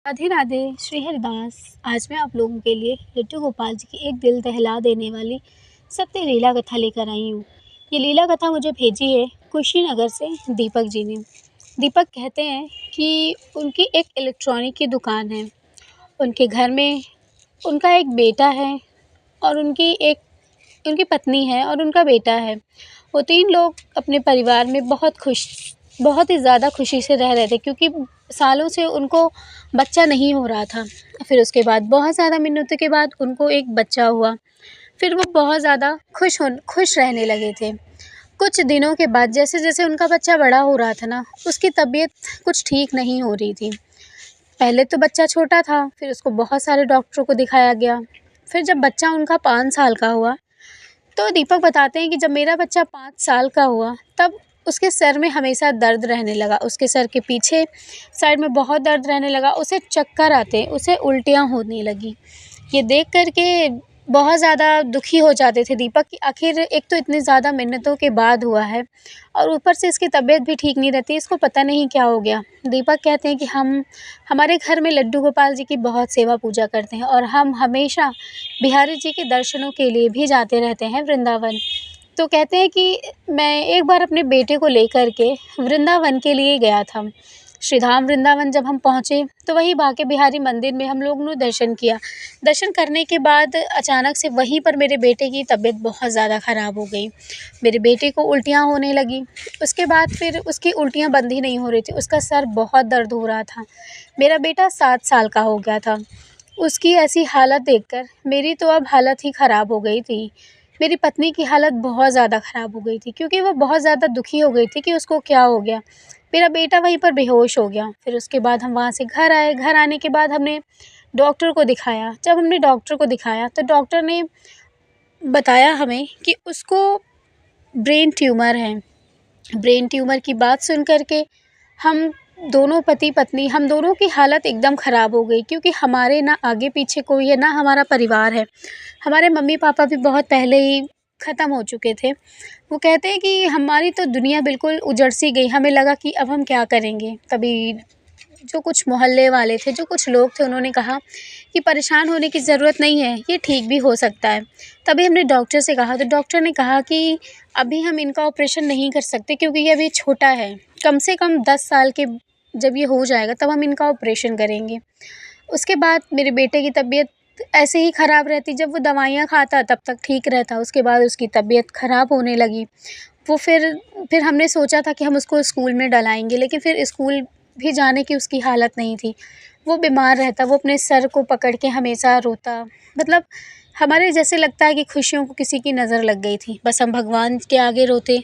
राधे राधे। श्री हरिदास। आज मैं आप लोगों के लिए लड्डू गोपाल जी की एक दिल दहला देने वाली सत्य लीला कथा लेकर आई हूँ। ये लीला कथा मुझे भेजी है कुशीनगर से दीपक जी ने। दीपक कहते हैं कि उनकी एक इलेक्ट्रॉनिक की दुकान है। उनके घर में उनका एक बेटा है और उनकी पत्नी है और उनका बेटा है। वो 3 लोग अपने परिवार में बहुत ही ज़्यादा खुशी से रह रहे थे, क्योंकि सालों से उनको बच्चा नहीं हो रहा था। फिर उसके बाद बहुत ज़्यादा मिन्नतों के बाद उनको एक बच्चा हुआ। फिर वो बहुत ज़्यादा खुश रहने लगे थे। कुछ दिनों के बाद जैसे-जैसे उनका बच्चा बड़ा हो रहा था ना, उसकी तबीयत कुछ ठीक नहीं हो रही थी। पहले तो बच्चा छोटा था, फिर उसको बहुत सारे डॉक्टरों को दिखाया गया। फिर जब बच्चा उनका 5 साल का हुआ, तो दीपक बताते हैं कि जब मेरा बच्चा 5 साल का हुआ, तब उसके सर में हमेशा दर्द रहने लगा। उसके सर के पीछे साइड में बहुत दर्द रहने लगा। उसे चक्कर आते, उसे उल्टियाँ होने लगी। ये देख कर के बहुत ज़्यादा दुखी हो जाते थे दीपक कि आखिर एक तो इतनी ज़्यादा मिन्नतों के बाद हुआ है और ऊपर से इसकी तबीयत भी ठीक नहीं रहती, इसको पता नहीं क्या हो गया। दीपक कहते हैं कि हमारे घर में लड्डू गोपाल जी की बहुत सेवा पूजा करते हैं और हम हमेशा बिहारी जी के दर्शनों के लिए भी जाते रहते हैं वृंदावन। तो कहते हैं कि मैं एक बार अपने बेटे को लेकर के वृंदावन के लिए गया था। श्रीधाम वृंदावन जब हम पहुँचे, तो वहीं बांके बिहारी मंदिर में हम लोगों ने दर्शन किया। दर्शन करने के बाद अचानक से वहीं पर मेरे बेटे की तबीयत बहुत ज़्यादा ख़राब हो गई। मेरे बेटे को उल्टियाँ होने लगी। उसके बाद फिर उसकी उल्टियाँ बंद ही नहीं हो रही थी, उसका सर बहुत दर्द हो रहा था। मेरा बेटा 7 साल का हो गया था। उसकी ऐसी हालत देखकर मेरी तो अब हालत ही ख़राब हो गई थी। मेरी पत्नी की हालत बहुत ज़्यादा ख़राब हो गई थी, क्योंकि वो बहुत ज़्यादा दुखी हो गई थी कि उसको क्या हो गया। मेरा बेटा वहीं पर बेहोश हो गया। फिर उसके बाद हम वहाँ से घर आए। घर आने के बाद हमने डॉक्टर को दिखाया। जब हमने डॉक्टर को दिखाया, तो डॉक्टर ने बताया हमें कि उसको ब्रेन ट्यूमर है। ब्रेन ट्यूमर की बात सुन कर के हम दोनों पति-पत्नी, हम दोनों की हालत एकदम ख़राब हो गई, क्योंकि हमारे ना आगे-पीछे कोई है, ना हमारा परिवार है। हमारे मम्मी-पापा भी बहुत पहले ही ख़त्म हो चुके थे। वो कहते हैं कि हमारी तो दुनिया बिल्कुल उजड़ सी गई। हमें लगा कि अब हम क्या करेंगे? तभी जो कुछ मोहल्ले वाले थे, जो कुछ लोग थे, उन्होंने कहा कि परेशान होने की ज़रूरत नहीं है, ये ठीक भी हो सकता है। तभी हमने डॉक्टर से कहा, तो डॉक्टर ने कहा कि अभी हम इनका ऑपरेशन नहीं कर सकते, क्योंकि ये अभी छोटा है। कम से कम 10 साल के जब ये हो जाएगा, तब हम इनका ऑपरेशन करेंगे। उसके बाद मेरे बेटे की तबीयत ऐसे ही ख़राब रहती। जब वो दवाइयाँ खाता तब तक ठीक रहता, उसके बाद उसकी तबीयत ख़राब होने लगी। वो फिर हमने सोचा था कि हम उसको स्कूल में डलाएँगे, लेकिन फिर स्कूल भी जाने की उसकी हालत नहीं थी। वो बीमार रहता, वो अपने सर को पकड़ के हमेशा रोता। मतलब हमारे जैसे लगता है कि खुशियों को किसी की नज़र लग गई थी। बस हम भगवान के आगे रोते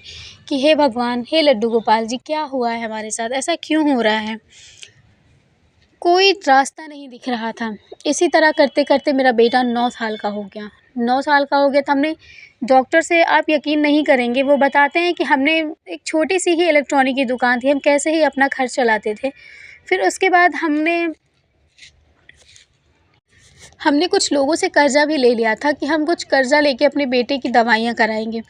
कि हे भगवान, हे लड्डू गोपाल जी, क्या हुआ है हमारे साथ? ऐसा क्यों हो रहा है? कोई रास्ता नहीं दिख रहा था। इसी तरह करते-करते मेरा बेटा 9 साल का हो गया। 9 साल का हो गया, तो हमने डॉक्टर से, आप यकीन नहीं करेंगे, वो बताते हैं कि हमने एक छोटी-सी ही इलेक्ट्रॉनिक की दुकान थी, हम कैसे ही अपना खर्च चलाते थे। फिर उसके बाद हमने कुछ लोगों से कर्ज़ा भी ले लिया था कि हम कुछ कर्ज़ा लेके अपने बेटे की दवाइयाँ कराएँगे।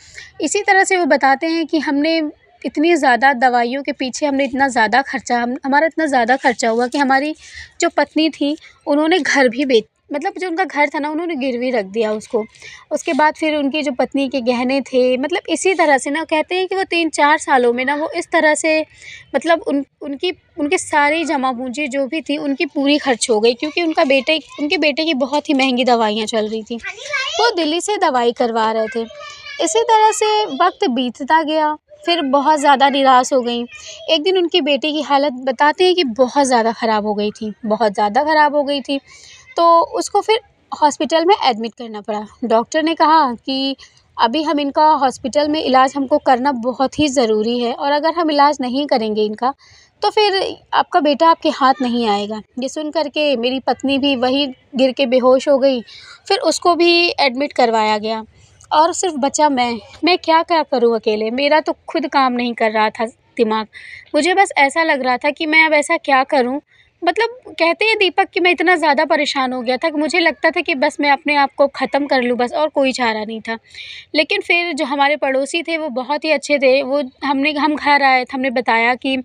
इसी तरह से वो बताते हैं कि हमने इतनी ज़्यादा दवाइयों के पीछे हमने इतना ज़्यादा खर्चा हमारा इतना ज़्यादा खर्चा हुआ कि हमारी जो पत्नी थी, उन्होंने घर भी मतलब जो उनका घर था ना, उन्होंने गिरवी रख दिया उसको। उसके बाद फिर उनकी जो पत्नी के गहने थे, मतलब इसी तरह से ना, कहते हैं कि वो 3-4 सालों में ना, वो इस तरह से, मतलब उनकी सारी जमा-पूँजी जो भी थी, उनकी पूरी खर्च हो गई, क्योंकि उनके बेटे की बहुत ही महँगी दवाइयाँ चल रही थी। वो दिल्ली से दवाई करवा रहे थे। इसी तरह से वक़्त बीतता गया, फिर बहुत ज़्यादा निराश हो गईं। एक दिन उनकी बेटी की हालत बताते हैं कि बहुत ज़्यादा ख़राब हो गई थी, बहुत ज़्यादा ख़राब हो गई थी। तो उसको फिर हॉस्पिटल में एडमिट करना पड़ा। डॉक्टर ने कहा कि अभी हम इनका हॉस्पिटल में इलाज हमको करना बहुत ही ज़रूरी है, और अगर हम इलाज नहीं करेंगे इनका, तो फिर आपका बेटा आपके हाथ नहीं आएगा। ये सुन कर के मेरी पत्नी भी वहीं गिर के बेहोश हो गई। फिर उसको भी एडमिट करवाया गया, और सिर्फ़ बचा मैं क्या-क्या करूँ अकेले? मेरा तो खुद काम नहीं कर रहा था दिमाग। मुझे बस ऐसा लग रहा था कि मैं अब ऐसा क्या करूँ? मतलब कहते हैं दीपक कि मैं इतना ज़्यादा परेशान हो गया था कि मुझे लगता था कि बस मैं अपने आप को ख़त्म कर लूँ बस, और कोई चारा नहीं था। लेकिन फिर जो हमारे पड़ोसी थे, वो बहुत ही अच्छे थे। हम घर आए तो हमने बताया कि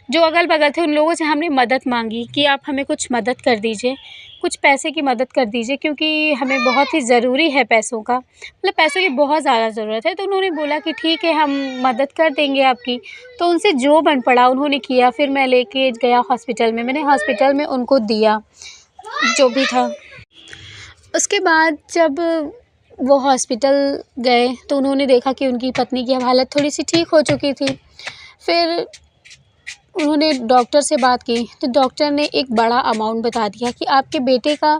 जो अगल-बगल थे उन लोगों से हमने मदद माँगी कि आप हमें कुछ मदद कर दीजिए, कुछ पैसे की मदद कर दीजिए क्योंकि हमें बहुत ही ज़रूरी है पैसों का, मतलब पैसों की बहुत ज़्यादा ज़रूरत है। तो उन्होंने बोला कि ठीक है हम मदद कर देंगे आपकी। तो उनसे जो बन पड़ा उन्होंने किया, फिर मैं लेके गया हॉस्पिटल में, मैंने हॉस्पिटल में उनको दिया, जो भी था। उसके बाद जब वो हॉस्पिटल गए तो उन्होंने देखा कि उनकी पत्नी की अब हालत थोड़ी-सी ठीक हो चुकी थी। फिर उन्होंने डॉक्टर से बात की, तो डॉक्टर ने एक बड़ा अमाउंट बता दिया कि आपके बेटे का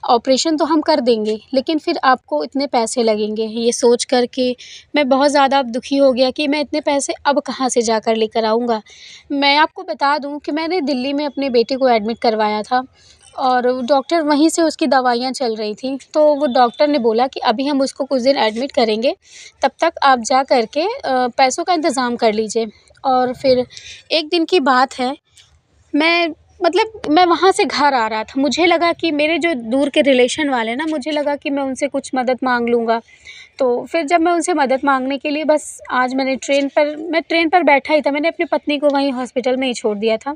ऑपरेशन तो हम कर देंगे, लेकिन फिर आपको इतने पैसे लगेंगे। ये सोच कर के मैं बहुत ज़्यादा अब दुखी हो गया कि मैं इतने पैसे अब कहाँ से जाकर लेकर आऊँगा। मैं आपको बता दूँ कि मैंने दिल्ली में अपने बेटे को एडमिट करवाया था और डॉक्टर वहीं से उसकी दवाइयाँ चल रही थीं। तो वो डॉक्टर ने बोला कि अभी हम उसको कुछ दिन एडमिट करेंगे, तब तक आप जा कर के पैसों का इंतज़ाम कर लीजिए। और फिर एक दिन की बात है, मैं वहाँ से घर आ रहा था, मुझे लगा कि मेरे जो दूर के रिलेशन वाले हैं ना, मुझे लगा कि मैं उनसे कुछ मदद माँग लूँगा। तो फिर जब मैं उनसे मदद माँगने के लिए बस आज मैं ट्रेन पर बैठा ही था, मैंने अपनी पत्नी को वहीं हॉस्पिटल में ही छोड़ दिया था।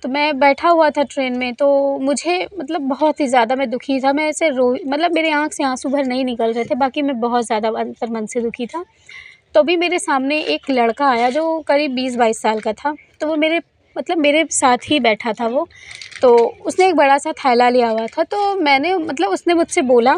तो मैं बैठा हुआ था ट्रेन में, तो मुझे मतलब बहुत ही ज़्यादा मैं दुखी था, मैं ऐसे मतलब मेरी आँख से आँसू भर नहीं निकल रहे थे, बाकी मैं बहुत ज़्यादा अंतर्मन से दुखी था। तभी मेरे सामने एक लड़का आया जो करीब 20-22 साल का था, तो वो मेरे साथ ही बैठा था वो। तो उसने एक बड़ा-सा थैला लिया हुआ था, तो उसने मुझसे बोला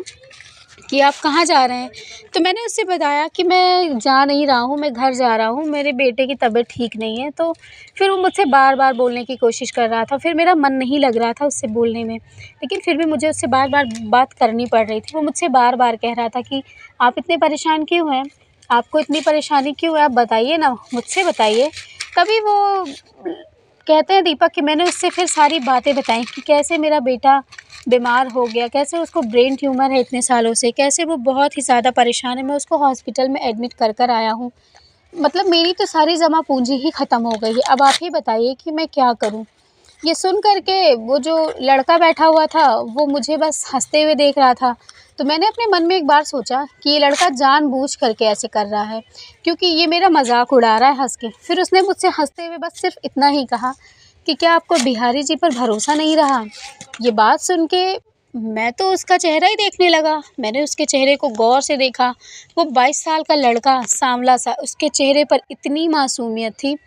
कि आप कहाँ जा रहे हैं? तो मैंने उससे बताया कि मैं जा नहीं रहा हूँ, मैं घर जा रहा हूँ, मेरे बेटे की तबीयत ठीक नहीं है। तो फिर वो मुझसे बार-बार बोलने की कोशिश कर रहा था, फिर मेरा मन नहीं लग रहा था उससे बोलने में, लेकिन फिर भी मुझे उससे बार-बार बात करनी पड़ रही थी। वो मुझसे बार-बार कह रहा था कि आप इतने परेशान क्यों हैं? आपको इतनी परेशानी क्यों है? आप बताइए ना, मुझसे बताइए। तभी वो कहते हैं दीपक कि मैंने उससे फिर सारी बातें बताई कि कैसे मेरा बेटा बीमार हो गया, कैसे उसको ब्रेन ट्यूमर है इतने सालों से, कैसे वो बहुत ही ज़्यादा परेशान है, मैं उसको हॉस्पिटल में एडमिट कर कर आया हूँ। मतलब मेरी तो सारी जमा पूँजी ही ख़त्म हो गई है, अब आप ही बताइए कि मैं क्या करूँ? ये सुन कर के वो जो लड़का बैठा हुआ था, वो मुझे बस हँसते हुए देख रहा था। तो मैंने अपने मन में एक बार सोचा कि ये लड़का जानबूझ करके ऐसे कर रहा है, क्योंकि ये मेरा मज़ाक उड़ा रहा है हँस के। फिर उसने मुझसे हँसते हुए बस सिर्फ़ इतना ही कहा कि क्या आपको बिहारी जी पर भरोसा नहीं रहा? ये बात सुन के मैं तो उसका चेहरा ही देखने लगा। मैंने उसके चेहरे को गौर से देखा। वो 22 साल का लड़का, सांवला-सा, उसके चेहरे पर इतनी मासूमियत थी।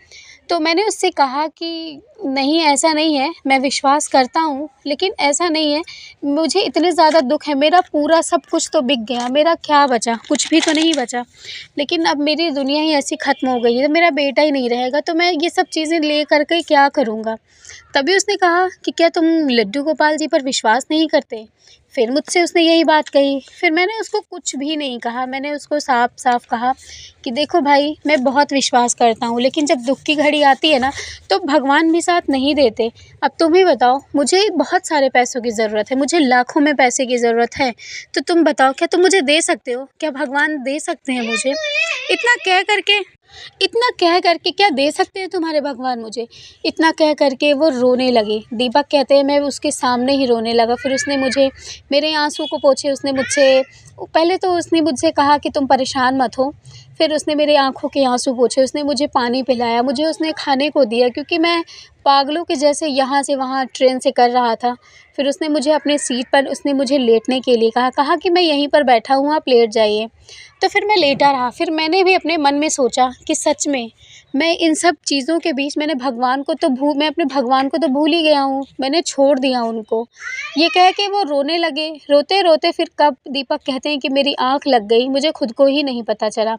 तो मैंने उससे कहा कि नहीं ऐसा नहीं है, मैं विश्वास करता हूँ, लेकिन ऐसा नहीं है, मुझे इतने ज़्यादा दुःख है, मेरा पूरा सब कुछ तो बिक गया, मेरा क्या बचा? कुछ भी तो नहीं बचा। लेकिन अब मेरी दुनिया ही ऐसी ख़त्म हो गई है, मेरा बेटा ही नहीं रहेगा, तो मैं ये सब चीज़ें ले कर के क्या करूँगा? तभी उसने कहा कि क्या तुम लड्डू गोपाल जी पर विश्वास नहीं करते? फिर मुझसे उसने यही बात कही। फिर मैंने उसको कुछ भी नहीं कहा, मैंने उसको साफ-साफ कहा कि देखो भाई, मैं बहुत विश्वास करता हूँ, लेकिन जब दुःख की घड़ी आती है ना, तो भगवान भी साथ नहीं देते। अब तुम ही बताओ, मुझे बहुत सारे पैसों की ज़रूरत है, मुझे लाखों में पैसे की ज़रूरत है, तो तुम बताओ क्या तुम मुझे दे सकते हो? क्या भगवान दे सकते हैं मुझे? इतना कह कर के इतना कह कर के क्या दे सकते हैं तुम्हारे भगवान मुझे? इतना कह कर के वो रोने लगे। दीपक कहते हैं मैं उसके सामने ही रोने लगा। फिर उसने मुझे मेरे आँसू को पोंछे, उसने मुझसे पहले तो उसने मुझसे कहा कि तुम परेशान मत हो। फिर उसने मेरी आँखों के आँसू पोंछे, उसने मुझे पानी पिलाया, मुझे उसने खाने को दिया क्योंकि मैं पागलों के जैसे यहाँ से वहाँ ट्रेन से कर रहा था। फिर उसने मुझे अपनी सीट पर उसने मुझे लेटने के लिए कहा कि मैं यहीं पर बैठा हूँ, आप लेट जाइए। तो फिर मैं लेटा रहा। फिर मैंने भी अपने मन में सोचा कि सच में मैं इन सब चीज़ों के बीच मैं अपने भगवान को तो भूल ही गया हूँ, मैंने छोड़ दिया उनको। ये कह के वो रोने लगे। रोते-रोते फिर कब दीपक कहते हैं कि मेरी आँख लग गई, मुझे खुद को ही नहीं पता चला।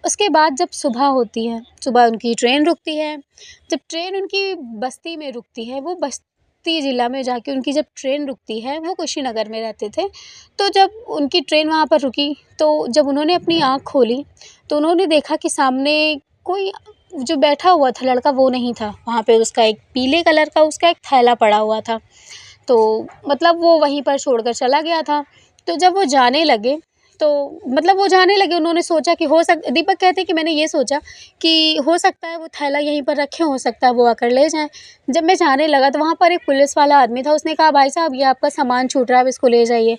उसके बाद जब सुबह होती है, सुबह उनकी ट्रेन रुकती है। जब ट्रेन उनकी बस्ती में रुकती है, वो बस्ती ज़िला में जाके उनकी जब ट्रेन रुकती है, वो कुशीनगर में रहते थे। तो जब उनकी ट्रेन वहाँ पर रुकी, तो जब उन्होंने अपनी आँख खोली, तो उन्होंने देखा कि सामने कोई जो बैठा हुआ था लड़का वो नहीं था। वहाँ पे उसका एक पीले कलर का उसका एक थैला पड़ा हुआ था। तो मतलब वो वहीं पर छोड़कर चला गया था। तो जब वो जाने लगे तो उन्होंने सोचा कि दीपक कहते हैं कि मैंने ये सोचा कि हो सकता है वो थैला यहीं पर रखे हों, हो सकता है वो आकर ले जाएँ। जब मैं जाने लगा तो वहाँ पर एक पुलिस वाला आदमी था, उसने कहा भाई साहब ये आपका सामान छूट रहा है, अब इसको ले जाइए।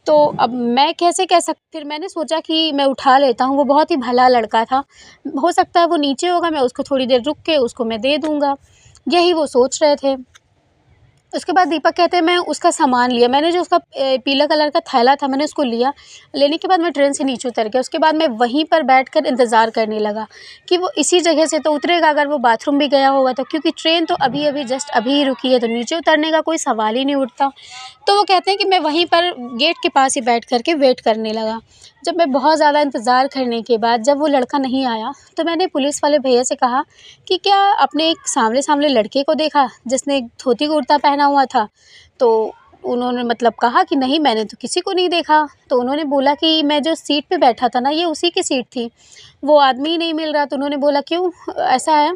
तो अब मैं कैसे कह सक फिर मैंने सोचा कि मैं उठा लेता हूँ, वो बहुत ही भला लड़का था। हो सकता है वो नीचे होगा, मैं उसको थोड़ी देर रुक के उसको मैं दे दूँगा। यही वो सोच रहे थे। उसके बाद दीपक कहते हैं मैं उसका सामान लिया, मैंने जो उसका पीला कलर का थैला था मैंने उसको लिया। लेने के बाद मैं ट्रेन से नीचे उतर गया। उसके बाद मैं वहीं पर बैठकर इंतज़ार करने लगा कि वो इसी जगह से तो उतरेगा, अगर वो बाथरूम भी गया होगा तो, क्योंकि ट्रेन तो अभी-अभी जस्ट अभी ही रुकी है, तो नीचे उतरने का कोई सवाल ही नहीं उठता। तो वो कहते हैं कि मैं वहीं पर गेट के पास ही बैठ कर के वेट करने लगा। जब मैं बहुत ज़्यादा इंतज़ार करने के बाद जब वो लड़का नहीं आया, तो मैंने पुलिस वाले भैया से कहा कि क्या आपने एक साँवले-साँवले लड़के को देखा जिसने धोती कुर्ता पहना हुआ था? तो उन्होंने मतलब कहा कि नहीं, मैंने तो किसी को नहीं देखा। तो उन्होंने बोला कि मैं जो सीट पे बैठा था ना, ये उसी की सीट थी। वो आदमी ही नहीं मिल रहा। तो उन्होंने बोला क्यों? ऐसा है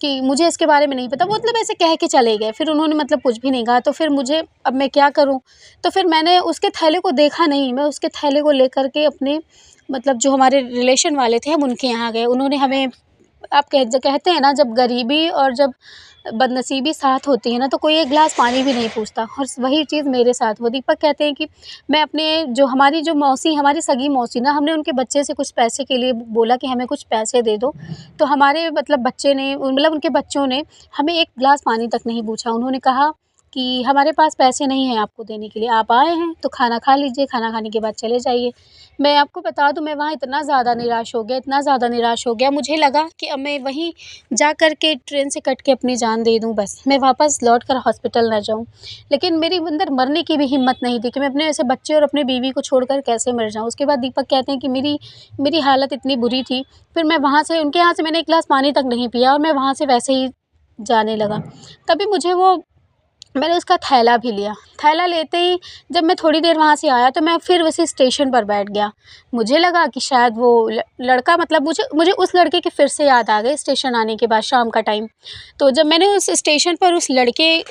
कि मुझे इसके बारे में नहीं पता। वो मतलब ऐसे कह के चले गए। फिर उन्होंने मतलब कुछ भी नहीं कहा। तो फिर मुझे, अब मैं क्या करूँ? तो फिर मैंने उसके थैले को देखा नहीं। मैं उसके थैले को लेकर के अपने मतलब जो हमारे रिलेशन वाले थे हम उनके यहाँ गए। उन्होंने हमें, आप कहते हैं ना, जब गरीबी और जब बदनसीबी साथ होती है ना, तो कोई एक गिलास पानी भी नहीं पूछता, और वही चीज़ मेरे साथ हुआ। दीपक कहते हैं कि मैं अपने जो हमारी जो मौसी, हमारी सगी मौसी ना, हमने उनके बच्चे से कुछ पैसे के लिए बोला कि हमें कुछ पैसे दे दो। तो हमारे मतलब बच्चे ने, मतलब उनके बच्चों ने हमें एक गिलास पानी तक नहीं पूछा। उन्होंने कहा कि हमारे पास पैसे नहीं हैं आपको देने के लिए, आप आए हैं तो खाना खा लीजिए, खाना खाने के बाद चले जाइए। मैं आपको बता दूँ, मैं वहाँ इतना ज़्यादा निराश हो गया, इतना ज़्यादा निराश हो गया, मुझे लगा कि अब मैं वहीं जा कर के ट्रेन से कट के अपनी जान दे दूँ बस, मैं वापस लौट कर हॉस्पिटल ना जाऊँ। लेकिन मेरे अंदर मरने की भी हिम्मत नहीं थी कि मैं अपने ऐसे बच्चे और अपनी बीवी को छोड़कर कैसे मर जाऊँ। उसके बाद दीपक कहते हैं कि मेरी हालत इतनी बुरी थी, फिर मैं वहाँ से, उनके यहाँ से मैंने एक गिलास पानी तक नहीं पिया और मैं वहाँ से वैसे ही जाने लगा। तभी मुझे वो, मैंने उसका थैला भी लिया। थैला लेते ही जब मैं थोड़ी देर वहाँ से आया, तो मैं फिर उसी स्टेशन पर बैठ गया। मुझे लगा कि शायद वो लड़का, मतलब मुझे मुझे उस लड़के की फिर से याद आ गई स्टेशन आने के बाद शाम का टाइम। तो जब मैंने उस स्टेशन पर उस लड़के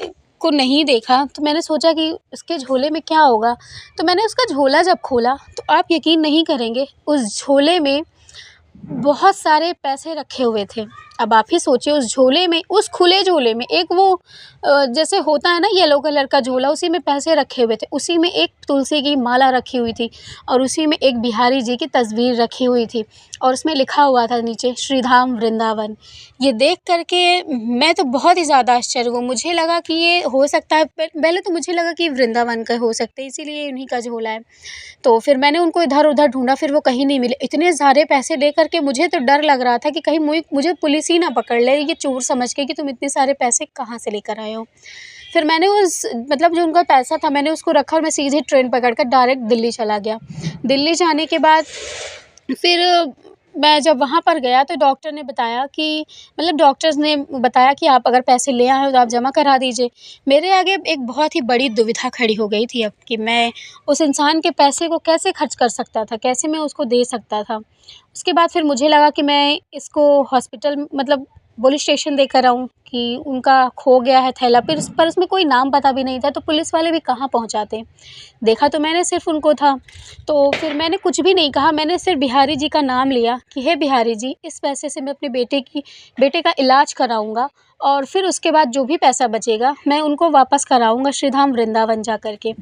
को नहीं देखा, तो मैंने सोचा कि उसके झोले में क्या होगा? तो मैंने उसका झोला जब खोला, तो आप यकीन नहीं करेंगे, उस झोले में बहुत सारे पैसे रखे हुए थे। अब आप ही सोचिए, उस झोले में, उस खुले झोले में एक वो जैसे होता है ना येलो कलर का झोला, उसी में पैसे रखे हुए थे। उसी में एक तुलसी की माला रखी हुई थी और उसी में एक बिहारी जी की तस्वीर रखी हुई थी और उसमें लिखा हुआ था नीचे, श्री धाम वृंदावन। ये देख कर के मैं तो बहुत ही ज़्यादा आश्चर्य हुआ। मुझे लगा कि ये हो सकता है, पहले तो मुझे लगा कि वृंदावन का हो सकता है, इसीलिए उन्हीं का झोला है। तो फिर मैंने उनको इधर-उधर ढूँढा, फिर वो कहीं नहीं मिले। इतने सारे पैसे लेकर के मुझे तो डर लग रहा था कि कहीं मुझे पुलिस ही ना पकड़ ले, ये चोर समझ के कि तुम इतने सारे पैसे कहाँ से लेकर आए हो। फिर मैंने उस, मतलब जो उनका पैसा था, मैंने उसको रखा और मैं सीधे ट्रेन पकड़ कर डायरेक्ट दिल्ली चला गया। दिल्ली जाने के बाद फिर मैं जब वहाँ पर गया, तो डॉक्टर ने बताया कि, मतलब डॉक्टर्स ने बताया कि आप अगर पैसे ले आए हो तो आप जमा करा दीजिए। मेरे आगे एक बहुत ही बड़ी दुविधा खड़ी हो गई थी अब कि मैं उस इंसान के पैसे को कैसे खर्च कर सकता था, कैसे मैं उसको दे सकता था। उसके बाद फिर मुझे लगा कि मैं इसको हॉस्पिटल, मतलब पुलिस स्टेशन देकर आऊँ कि उनका खो गया है थैला, पर उसमें कोई नाम पता भी नहीं था, तो पुलिस वाले भी कहाँ पहुँचाते। देखा तो मैंने सिर्फ़ उनको था। तो फिर मैंने कुछ भी नहीं कहा, मैंने सिर्फ़ बिहारी जी का नाम लिया कि हे बिहारी जी, इस पैसे से मैं अपने बेटे का इलाज कराऊँगा और फिर उसके बाद जो भी पैसा बचेगा मैं उनको वापस कराऊँगा श्रीधाम वृंदावन जा कर के।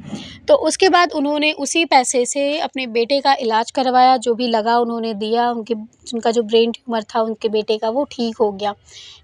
तो उसके बाद उन्होंने उसी पैसे से अपने बेटे का इलाज करवाया, जो भी लगा उन्होंने दिया, उनका जो ब्रेन ट्यूमर था उनके बेटे का, वो ठीक हो गया।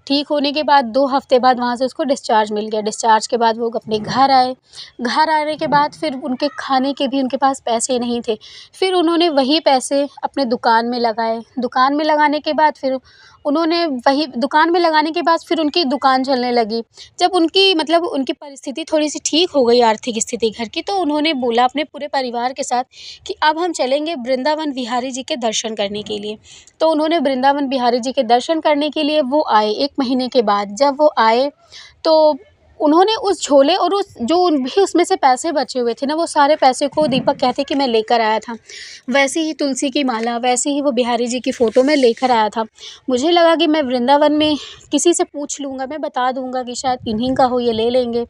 ठीक होने के बाद 2 हफ़्ते बाद वहाँ से उसको डिस्चार्ज मिल गया। डिस्चार्ज के बाद वो अपने घर आए। घर आने के बाद फिर उनके खाने के भी उनके पास पैसे नहीं थे। फिर उन्होंने वही पैसे अपने दुकान में लगाए। दुकान में लगाने के बाद फिर उन्होंने वही दुकान में लगाने के बाद फिर उनकी दुकान चलने लगी। जब उनकी, मतलब उनकी परिस्थिति थोड़ी-सी ठीक हो गई, आर्थिक स्थिति घर की, तो उन्होंने बोला अपने पूरे परिवार के साथ कि अब हम चलेंगे वृंदावन बिहारी जी के दर्शन करने के लिए। तो उन्होंने वृंदावन बिहारी जी के दर्शन करने के लिए वो आए 1 महीने के बाद। जब वो आए, तो उन्होंने उस झोले और उस जो भी उसमें से पैसे बचे हुए थे ना, वो सारे पैसे को दीपक कहते कि मैं लेकर आया था। वैसे ही तुलसी की माला, वैसे ही वो बिहारी जी की फ़ोटो मैं लेकर आया था। मुझे लगा कि मैं वृंदावन में किसी से पूछ लूँगा, मैं बता दूँगा कि शायद इन्हीं का हो, ये ले लेंगे।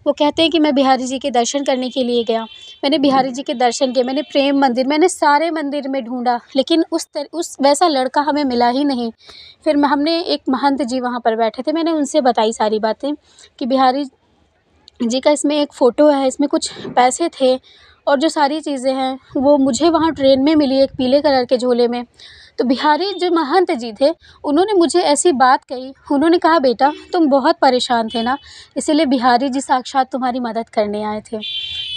वो कहते हैं कि मैं बिहारी जी के दर्शन करने के लिए गया। मैंने बिहारी जी के दर्शन किए, मैंने प्रेम मंदिर, मैंने सारे मंदिर में ढूँढा, लेकिन उस वैसा लड़का हमें मिला ही नहीं। फिर हमने एक महंत जी वहाँ पर बैठे थे, मैंने उनसे बताई सारी बातें कि बिहारी जी का इसमें एक फ़ोटो है, इसमें कुछ पैसे थे और जो सारी चीज़ें हैं वो मुझे वहाँ ट्रेन में मिली एक पीले कलर के झोले में। तो बिहारी जो महंत जी थे, उन्होंने मुझे ऐसी बात कही। उन्होंने कहा, बेटा तुम बहुत परेशान थे ना, इसीलिए बिहारी जी साक्षात तुम्हारी मदद करने आए थे।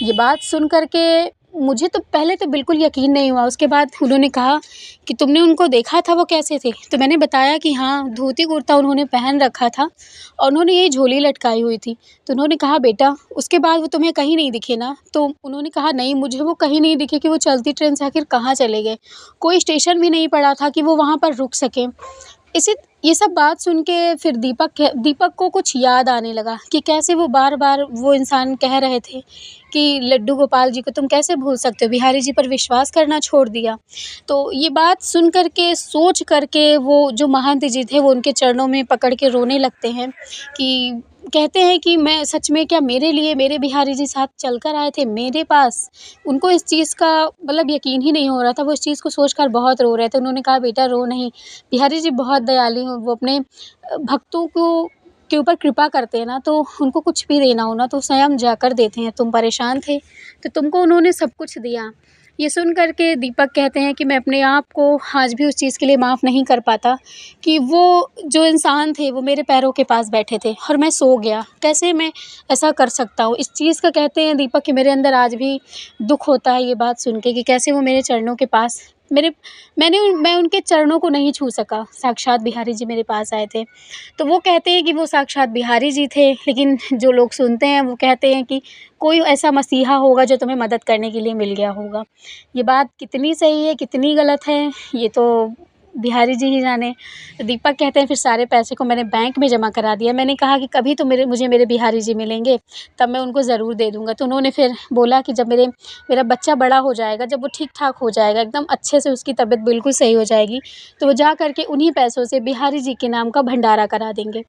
ये बात सुन कर के मुझे तो पहले तो बिल्कुल यकीन नहीं हुआ। उसके बाद उन्होंने कहा कि तुमने उनको देखा था, वो कैसे थे? तो मैंने बताया कि हाँ, धोती कुर्ता उन्होंने पहन रखा था और उन्होंने यही झोली लटकाई हुई थी। तो उन्होंने कहा, बेटा उसके बाद वो तुम्हें कहीं नहीं दिखे ना? तो उन्होंने कहा, नहीं, मुझे वो कहीं नहीं दिखे कि वो चलती ट्रेन से आखिर कहाँ चले गए। कोई स्टेशन भी नहीं पड़ा था कि वो वहाँ पर रुक सकें। इसी ये सब बात सुन के फिर दीपक को कुछ याद आने लगा कि कैसे वो बार-बार वो इंसान कह रहे थे कि लड्डू गोपाल जी को तुम कैसे भूल सकते हो, बिहारी जी पर विश्वास करना छोड़ दिया। तो ये बात सुन कर के, सोच कर के वो जो महंत जी थे, वो उनके चरणों में पकड़ के रोने लगते हैं कि कहते हैं कि मैं सच में, क्या मेरे लिए मेरे बिहारी जी साथ चल कर आए थे मेरे पास? उनको इस चीज़ का मतलब यकीन ही नहीं हो रहा था। वो इस चीज़ को सोचकर बहुत रो रहे थे। उन्होंने कहा, बेटा रो नहीं, बिहारी जी बहुत दयालु हैं। वो अपने भक्तों को के ऊपर कृपा करते हैं ना, तो उनको कुछ भी देना हो ना, तो स्वयं जाकर देते हैं। तुम परेशान थे, तो तुमको उन्होंने सब कुछ दिया। ये सुन कर के दीपक कहते हैं कि मैं अपने आप को आज भी उस चीज़ के लिए माफ़ नहीं कर पाता कि वो जो इंसान थे, वो मेरे पैरों के पास बैठे थे और मैं सो गया। कैसे मैं ऐसा कर सकता हूँ? इस चीज़ का कहते हैं दीपक कि मेरे अंदर आज भी दुःख होता है ये बात सुन के कि कैसे वो मेरे चरणों के पास मेरे मैं उनके चरणों को नहीं छू सका। साक्षात बिहारी जी मेरे पास आए थे। तो वो कहते हैं कि वो साक्षात बिहारी जी थे, लेकिन जो लोग सुनते हैं वो कहते हैं कि कोई ऐसा मसीहा होगा जो तुम्हें मदद करने के लिए मिल गया होगा। ये बात कितनी सही है, कितनी गलत है, ये तो बिहारी जी ही जाने। तो दीपक कहते हैं, फिर सारे पैसे को मैंने बैंक में जमा करा दिया। मैंने कहा कि कभी तो मुझे मेरे बिहारी जी मिलेंगे, तब मैं उनको ज़रूर दे दूँगा। तो उन्होंने फिर बोला कि जब मेरा बच्चा बड़ा हो जाएगा, जब वो ठीक-ठाक हो जाएगा, एकदम अच्छे से उसकी तबीयत बिल्कुल सही हो जाएगी, तो वो जा कर के उन्हीं पैसों से बिहारी जी के नाम का भंडारा करा देंगे।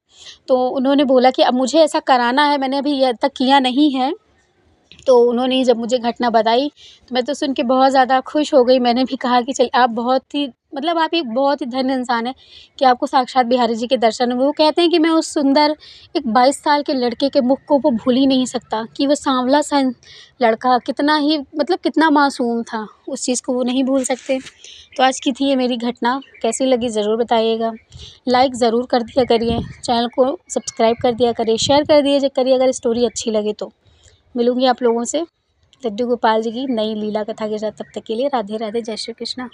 तो उन्होंने बोला कि अब मुझे ऐसा कराना है, मैंने अभी ये तक किया नहीं है। तो उन्होंने जब मुझे घटना बताई, तो मैं तो सुन के बहुत ज़्यादा खुश हो गई। मैंने भी कहा कि चल, आप बहुत ही मतलब आप एक बहुत ही धन्य इंसान हैं कि आपको साक्षात बिहारी जी के दर्शन हुए। वो कहते हैं कि मैं उस सुंदर एक 22 साल के लड़के के मुख को वो भूल ही नहीं सकता कि वो सांवला-सा लड़का कितना ही मतलब कितना मासूम था, उस चीज़ को वो नहीं भूल सकते। तो आज की थी ये मेरी घटना, कैसी लगी ज़रूर बताइएगा। लाइक ज़रूर कर दिया करिए, चैनल को सब्सक्राइब कर दिया करिए, शेयर कर दिया करिए अगर स्टोरी अच्छी लगे तो। मिलूँगी आप लोगों से लड्डू गोपाल जी की नई लीला कथा के साथ। तब तक के लिए राधे राधे, जय श्री कृष्णा।